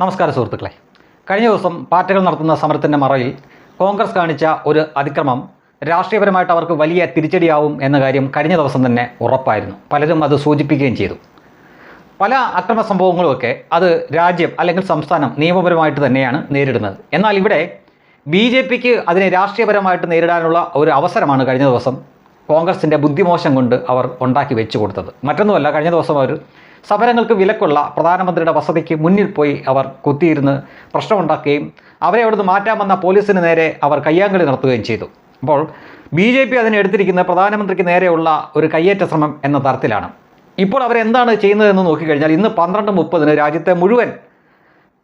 നമസ്കാരം സുഹൃത്തുക്കളെ. കഴിഞ്ഞ ദിവസം പാർട്ടികൾ നടത്തുന്ന സമരത്തിൻ്റെ മറയിൽ കോൺഗ്രസ് കാണിച്ച ഒരു അതിക്രമം രാഷ്ട്രീയപരമായിട്ട് അവർക്ക് വലിയ തിരിച്ചടിയാവും എന്ന കാര്യം കഴിഞ്ഞ ദിവസം തന്നെ ഉറപ്പായിരുന്നു. പലരും അത് സൂചിപ്പിക്കുകയും ചെയ്തു. പല അക്രമ സംഭവങ്ങളുമൊക്കെ അത് രാജ്യം അല്ലെങ്കിൽ സംസ്ഥാനം നിയമപരമായിട്ട് തന്നെയാണ് നേരിടുന്നത്. എന്നാൽ ഇവിടെ BJPക്ക് അതിനെ രാഷ്ട്രീയപരമായിട്ട് നേരിടാനുള്ള ഒരു അവസരമാണ് കഴിഞ്ഞ ദിവസം കോൺഗ്രസിൻ്റെ ബുദ്ധിമോശം കൊണ്ട് അവർ ഉണ്ടാക്കി വെച്ചു കൊടുത്തത്. മറ്റൊന്നുമല്ല, കഴിഞ്ഞ ദിവസം അവർ സമരങ്ങൾക്ക് വിലക്കുള്ള പ്രധാനമന്ത്രിയുടെ വസതിക്ക് മുന്നിൽ പോയി അവർ കുത്തിയിരുന്ന് പ്രശ്നമുണ്ടാക്കുകയും അവരെ അവിടുന്ന് മാറ്റാമെന്ന പോലീസിന് നേരെ അവർ കയ്യാങ്കളി നടത്തുകയും ചെയ്തു. അപ്പോൾ BJP അതിനെ എടുത്തിരിക്കുന്ന പ്രധാനമന്ത്രിക്ക് നേരെയുള്ള ഒരു കയ്യേറ്റ ശ്രമം എന്ന തരത്തിലാണ്. ഇപ്പോൾ അവരെന്താണ് ചെയ്യുന്നതെന്ന് നോക്കിക്കഴിഞ്ഞാൽ ഇന്ന് 12:30 രാജ്യത്തെ മുഴുവൻ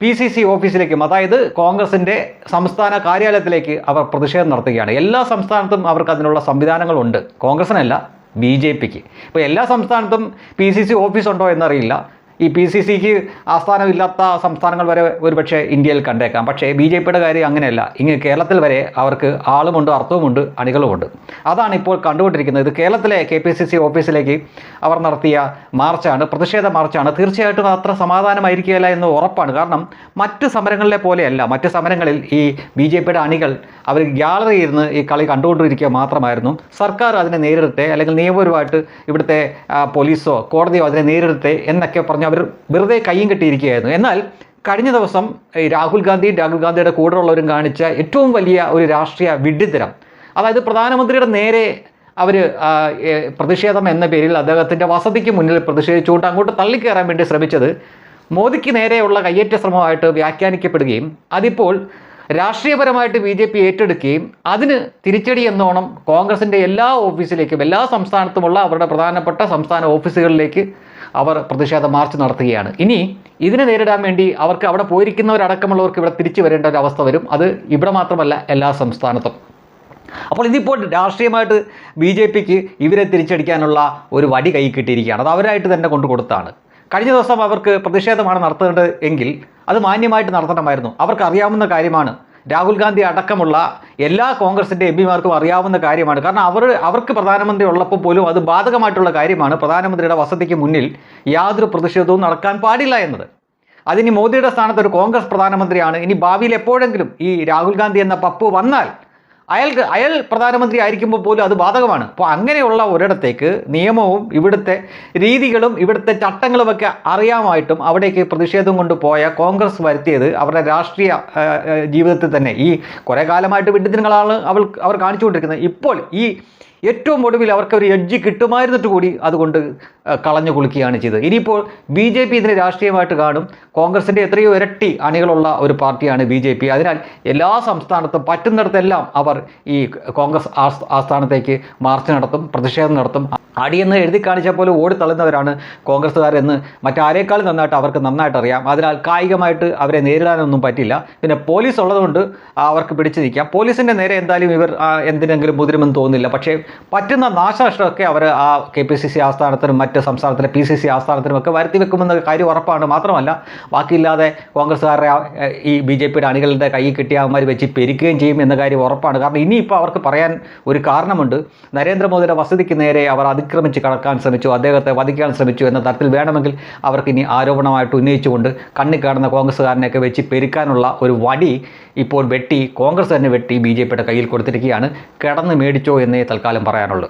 PCC ഓഫീസിലേക്കും, അതായത് കോൺഗ്രസിൻ്റെ സംസ്ഥാന കാര്യാലയത്തിലേക്ക് അവർ പ്രതിഷേധം നടത്തുകയാണ്. എല്ലാ സംസ്ഥാനത്തും അവർക്ക് അതിനുള്ള സംവിധാനങ്ങളുണ്ട്, കോൺഗ്രസിനല്ല BJPക്ക്. ഇപ്പോൾ എല്ലാ സംസ്ഥാനത്തും PCC ഓഫീസുണ്ടോ എന്നറിയില്ല. ഈ PCCക്ക് ആസ്ഥാനമില്ലാത്ത സംസ്ഥാനങ്ങൾ വരെ ഒരുപക്ഷെ ഇന്ത്യയിൽ കണ്ടേക്കാം. പക്ഷേ BJPയുടെ കാര്യം അങ്ങനെയല്ല. ഇങ്ങനെ കേരളത്തിൽ വരെ അവർക്ക് ആളുമുണ്ട്, അർത്ഥവുമുണ്ട്, അണികളുമുണ്ട്. അതാണ് ഇപ്പോൾ കണ്ടുകൊണ്ടിരിക്കുന്നത്. ഇത് കേരളത്തിലെ KPCC ഓഫീസിലേക്ക് അവർ നടത്തിയ മാർച്ചാണ്, പ്രതിഷേധ മാർച്ചാണ്. തീർച്ചയായിട്ടും അത്ര സമാധാനമായിരിക്കുകയില്ല എന്ന് ഉറപ്പാണ്. കാരണം മറ്റ് സമരങ്ങളിലെ പോലെയല്ല. മറ്റ് സമരങ്ങളിൽ ഈ BJPയുടെ അണികൾ അവർ ഗ്യാലറി ഇരുന്ന് ഈ കളി കണ്ടുകൊണ്ടിരിക്കുക മാത്രമായിരുന്നു. സർക്കാർ അതിനെ നേരിടട്ടെ, അല്ലെങ്കിൽ നിയമപരമായിട്ട് ഇവിടുത്തെ പോലീസോ കോടതിയോ അതിനെ നേരിടട്ടെ എന്നൊക്കെ പറഞ്ഞ് അവർ വെറുതെ കയ്യും കെട്ടിയിരിക്കുകയായിരുന്നു. എന്നാൽ കഴിഞ്ഞ ദിവസം രാഹുൽ ഗാന്ധിയുടെ കൂടെയുള്ളവരും കാണിച്ച ഏറ്റവും വലിയ ഒരു രാഷ്ട്രീയ വിഡ്ഢിത്തരം, അതായത് പ്രധാനമന്ത്രിയുടെ നേരെ അവർ പ്രതിഷേധം എന്ന പേരിൽ അദ്ദേഹത്തിൻ്റെ വസതിക്ക് മുന്നിൽ പ്രതിഷേധിച്ചുകൊണ്ട് അങ്ങോട്ട് തള്ളിക്കയറാൻ വേണ്ടി ശ്രമിച്ചത് മോദിക്ക് നേരെയുള്ള കയ്യേറ്റ ശ്രമമായിട്ട് വ്യാഖ്യാനിക്കപ്പെടുകയും അതിപ്പോൾ രാഷ്ട്രീയപരമായിട്ട് BJP ഏറ്റെടുക്കുകയും അതിന് തിരിച്ചടി എന്നോണം കോൺഗ്രസിൻ്റെ എല്ലാ ഓഫീസിലേക്കും, എല്ലാ സംസ്ഥാനത്തുമുള്ള അവരുടെ പ്രധാനപ്പെട്ട സംസ്ഥാന ഓഫീസുകളിലേക്ക് അവർ പ്രതിഷേധ മാർച്ച് നടത്തുകയാണ്. ഇനി ഇതിനെ നേരിടാൻ വേണ്ടി അവർക്ക് അവിടെ പോയിരിക്കുന്നവരടക്കമുള്ളവർക്ക് ഇവിടെ തിരിച്ചു വരേണ്ട ഒരു അവസ്ഥ വരും. അത് ഇവിടെ മാത്രമല്ല, എല്ലാ സംസ്ഥാനത്തും. അപ്പോൾ ഇതിപ്പോൾ രാഷ്ട്രീയമായിട്ട് BJPക്ക് ഇവരെ തിരിച്ചടിക്കാനുള്ള ഒരു വടി കൈ കിട്ടിയിരിക്കുകയാണ്. അത് അവരായിട്ട് തന്നെ കൊണ്ടു കൊടുത്താണ്. കഴിഞ്ഞ ദിവസം അവർക്ക് പ്രതിഷേധമാണ് നടത്തേണ്ടത് എങ്കിൽ അത് മാന്യമായിട്ട് നടത്തണമായിരുന്നു. അവർക്ക് അറിയാവുന്ന കാര്യമാണ്. രാഹുൽ ഗാന്ധി അടക്കമുള്ള എല്ലാ കോൺഗ്രസിൻ്റെ MPമാർക്കും അറിയാവുന്ന കാര്യമാണ്. കാരണം അവർക്ക് പ്രധാനമന്ത്രി ഉള്ളപ്പോൾ പോലും അത് ബാധകമായിട്ടുള്ള കാര്യമാണ്. പ്രധാനമന്ത്രിയുടെ വസതിക്ക് മുന്നിൽ യാതൊരു പ്രതിഷേധവും നടക്കാൻ പാടില്ല എന്നത്. അതിനി മോദിയുടെ സ്ഥാനത്ത് ഒരു കോൺഗ്രസ് പ്രധാനമന്ത്രിയാണ്. ഇനി ഭാവിയിൽ എപ്പോഴെങ്കിലും ഈ രാഹുൽ ഗാന്ധി എന്ന പപ്പു വന്നാൽ അയാൾ പ്രധാനമന്ത്രി ആയിരിക്കുമ്പോൾ പോലും അത് ബാധകമാണ്. അപ്പോൾ അങ്ങനെയുള്ള ഒരിടത്തേക്ക് നിയമവും ഇവിടുത്തെ രീതികളും ഇവിടുത്തെ ചട്ടങ്ങളുമൊക്കെ അറിയാമായിട്ടും അവിടേക്ക് പ്രതിഷേധം കൊണ്ട് പോയ കോൺഗ്രസ് വരുത്തിയത് അവരുടെ രാഷ്ട്രീയ ജീവിതത്തിൽ തന്നെ ഈ കുറേ കാലമായിട്ട് വിഡ്ഢിത്തങ്ങളാണ് അവർ കാണിച്ചുകൊണ്ടിരിക്കുന്നത്. ഇപ്പോൾ ഈ ഏറ്റവും ഒടുവിൽ അവർക്ക് ഒരു എഡ്ജ് കിട്ടുമായിരുന്നിട്ട് കൂടി അതുകൊണ്ട് കളഞ്ഞു കുളിക്കുകയാണ് ചെയ്തത്. ഇനിയിപ്പോൾ BJP ഇതിനെ രാഷ്ട്രീയമായിട്ട് കാണും. കോൺഗ്രസിൻ്റെ എത്രയോ ഇരട്ടി അണികളുള്ള ഒരു പാർട്ടിയാണ് BJP. അതിനാൽ എല്ലാ സംസ്ഥാനത്തും പറ്റുന്നിടത്തെല്ലാം അവർ ഈ കോൺഗ്രസ് ആസ്ഥാനത്തേക്ക് മാർച്ച് നടത്തും, പ്രതിഷേധം നടത്തും. അടിയെന്ന് എഴുതി കാണിച്ചാൽ പോലും ഓടിത്തള്ളുന്നവരാണ് കോൺഗ്രസ്സുകാരെന്ന് മറ്റാരേക്കാളും നന്നായിട്ട് അവർക്ക് നന്നായിട്ട് അറിയാം. അതിനാൽ കായികമായിട്ട് അവരെ നേരിടാനൊന്നും പറ്റില്ല. പിന്നെ പോലീസ് ഉള്ളതുകൊണ്ട് അവർക്ക് പിടിച്ചു നിൽക്കാം. പോലീസിൻ്റെ നേരെ എന്തായാലും ഇവർ എന്തിനെങ്കിലും മുതിരുമെന്ന് തോന്നുന്നില്ല. പക്ഷേ പറ്റുന്ന നാശനഷ്ടമൊക്കെ അവർ ആ KPCC ആസ്ഥാനത്തിനും മറ്റ് സംസ്ഥാനത്തിലെ PCC ആസ്ഥാനത്തിനുമൊക്കെ വരുത്തി വെക്കുമെന്ന കാര്യം ഉറപ്പാണ്. മാത്രമല്ല ബാക്കിയില്ലാതെ കോൺഗ്രസ്സുകാരുടെ ഈ BJPയുടെ അണികളുടെ കൈ കിട്ടിയ അവന്മാർ വെച്ച് പെരുക്കുകയും ചെയ്യും എന്ന കാര്യം ഉറപ്പാണ്. കാരണം ഇനിയിപ്പോൾ അവർക്ക് പറയാൻ ഒരു കാരണമുണ്ട്. നരേന്ദ്രമോദിയുടെ വസതിക്ക് നേരെ അവർ അതിക്രമിച്ച് കടക്കാൻ ശ്രമിച്ചു, അദ്ദേഹത്തെ വധിക്കാൻ ശ്രമിച്ചു എന്ന തരത്തിൽ വേണമെങ്കിൽ അവർക്ക് ഇനി ആരോപണമായിട്ട് ഉന്നയിച്ചുകൊണ്ട് കണ്ണി കാണുന്ന കോൺഗ്രസ്സുകാരനെയൊക്കെ വെച്ച് പെരുക്കാനുള്ള ഒരു വടി ഇപ്പോൾ കോൺഗ്രസ് തന്നെ വെട്ടി BJPയുടെ കയ്യിൽ കൊടുത്തിരിക്കുകയാണ്. കിടന്ന് മേടിച്ചോ എന്നേ തൽക്കാലം പറയാനുള്ളൂ.